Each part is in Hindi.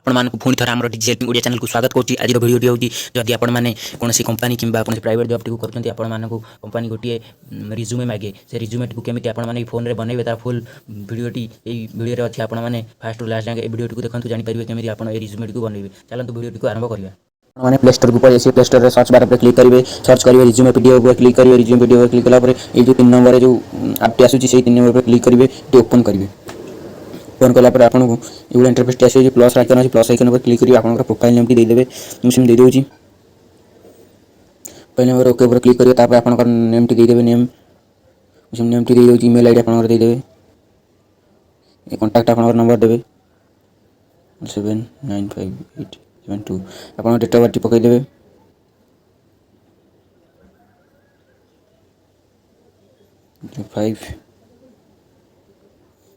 आपको पुणी थर आम डिजिटल हेल्पिंग ओडिया चैनल को स्वागत करुँच। आज भिडियोटी होती जदि आपने कौन कंपानी कि प्राइवेट जॉब टी कर कंपानी गोटे रिज्यूमे मागे से रिज्यूमेट को केमी आपने फोन में बनइबे तार फुल भिडियोटी भिडियो अच्छी आपने फास्ट लास्ट जाए भिडियोटी को देखते जानीपारे केमी आप रिज्यूमेट को बनइबे। चलते भिडियोटी को आरंभ करिए। मैंने प्ले स्टोर को पड़े प्ले स्टोर सर्च बार पर क्लिक करेंगे, सर्च करेंगे रिज्यूमे पीडीएफ पर क्लिक करेंगे। रिज्यूमे पीडीएफ पर क्लिक कलापर ये जो 3 नंबर जो आपटी आसूँ 3 नंबर पर क्लिक करेंगे, ओपन करेंगे। ओपन कलापर आपको ये इंटरफेस आस प्लस आइकन अच्छे प्लस आइकन पर क्लिक करेंगे। आप प्रोफाइल नेम देदेवे मुझे दे दूँ प्रोफाइल नेम ओके पर क्लिक करेंगे। आप नेम देदेवे नेम मुझे नेम दे दूँ। ईमेल आईडी आप देदेवे, कंटाक्ट आप नंबर देवे 795872 आप डेट ऑफ बर्थ पकईदेवे।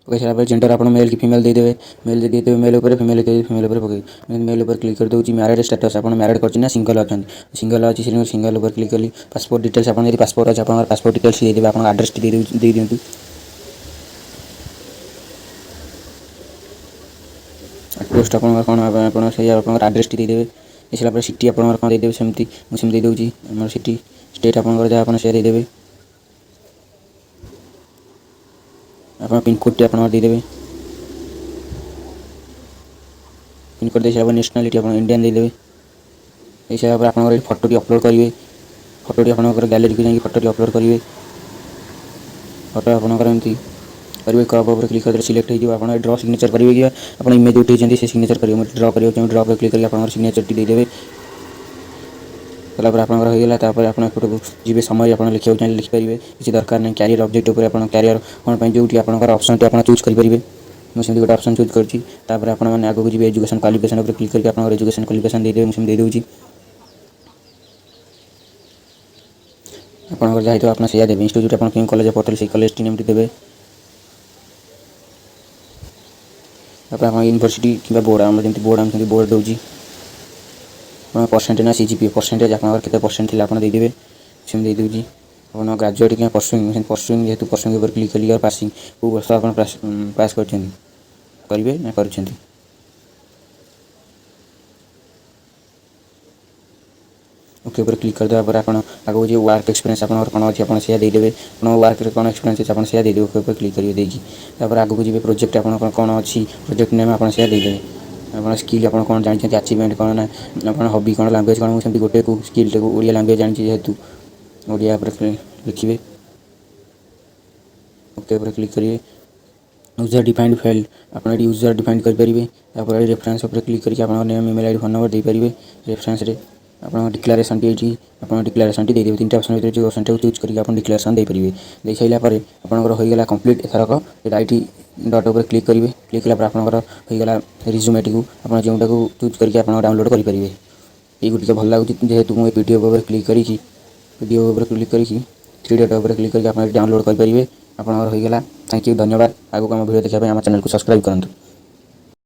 ओके सारा जेंडर आप मेल कि फीमेल देदेवे, मेल देदेवे मेल उपर, फीमेल फीमेल उपर पकई मेल उपर क्लिक कर दूँ। मैरिड स्टेटस आप मैरिड कर सिंगल अच्छा सिंगल अच्छी सिंगल उपर क्लिक कली। पासपोर्ट डिटेल्स आप पासपोर्ट अच्छे आप पासपोर्ट डिटेल्स देदेवे, आप एड्रेस दे दिंतु। पोस्ट आप कौन आप एड्रेस देदेवे। ये सिटी आप कौन देदेवे सेमती मुझे दे दूँ आम सिटी स्टेट आप जहाँ से देदेवे। आप पिनकोड टी आप देदेवे, पिनकोड दे सारा नेशनालीटी आप इंडियन देदेवे। ये सारा आप फोटोटी अपलोड करेंगे, फोटोटी आप गैलरी को जाकि फोटोटी अपलोड करेंगे। फोटो आपमती करेंगे क्रॉप पर क्लिक कर सिलेक्ट हो ड्र सिग्नेचर करेंगे कि आप इमेज उठे से सिग्नेचर करेंगे। ड्र करेंगे ड्र पर क्लिक करके आप सिग्नेचर टी देदेवे। कलापर आपगला आपको जी समय आप लिखा चाहिए लिखिपारे। किसी दरकार नहीं कैरियर ऑब्जेक्ट उपर आप कैरियर कौन जो आप ऑप्शन टी आप चूज करेंगे। मुझे गोटे ऑप्शन चूज कर आपने आगे जी एजुकेशन क्वालिफिकेशन पर क्लिक करके आप एजुकेशन क्वालिफिकेशन देदेवे। मुझे दे दूँ आप जहाँ आप से देवे। इंस्टीट्यूट आप कॉलेज पढ़ते से कॉलेज टी नेम देवे। आप यूनिवर्सिटी कि बोर्ड आम जमी बोर्ड आम बोर्ड दूँ परसेंटेज ना सीजीपीए परसेंटेज आप परसेंट थी आप देदेवे। मुझे दे दूँ आप ग्रेजुएट क्या परसुइंग परसुइंग जेहतु परसुइंग पर क्लिक कली और पासिंग को वर्ष आप पास करेंगे ना कर ओके ऊपर क्लिक करदे आप आगे जो वर्क एक्सपीरियंस आप कौन अच्छी आप देदेवे। आप वर्क कौन एक्सपीरियंस आप देदेवे ओके ऊपर क्लिक करेंगे देखिए। आगे जी प्रोजेक्ट आप कौन अच्छी प्रोजेक्ट नेम आप देदेवे। आप स्किल आप कौन जानते अचीवमेंट कौन ना आप हॉबी कौन लैंग्वेज कौन मुझे गोटे को स्किल टे ओडिया लैंग्वेज जानी जेहेतु ओडिया लिखिए। ओके ऊपर क्लिक करिए। यूजर डिफाइंड फाइल आप यूजर डिफाइंड करेंगे। रेफरेंस उपर क्लिक करके आप name email ID phone number देपारे। रेफरेंस रे आप डिक्लेरेशन टी आप डिक्लेरेशन टी देदेवे। 3टा ऑप्शन जो ऑप्शन को चूज करके आप डिक्लेरेशन देपारे। दे सारा पर आपंकर होगा कंप्लीट एथरक आईटी डट उपर क्लिक करेंगे। क्लिक कला आपंकर होगा रिज्यूमेटी को आप जोटा को चूज करके आप डाउनलोड करेंगे। ये गोटे भल लगे जेहेतु मुझे पीडीएफ पर क्लिक करी पीडीएफ पर क्लिक करी 3 डट उपर क्लिक करके आप डाउनलोड करेंगे। आपंकर होगा। थैंक यू धन्यवाद। आगे आम वीडियो देखा आम चैनल को सब्सक्राइब करूँ।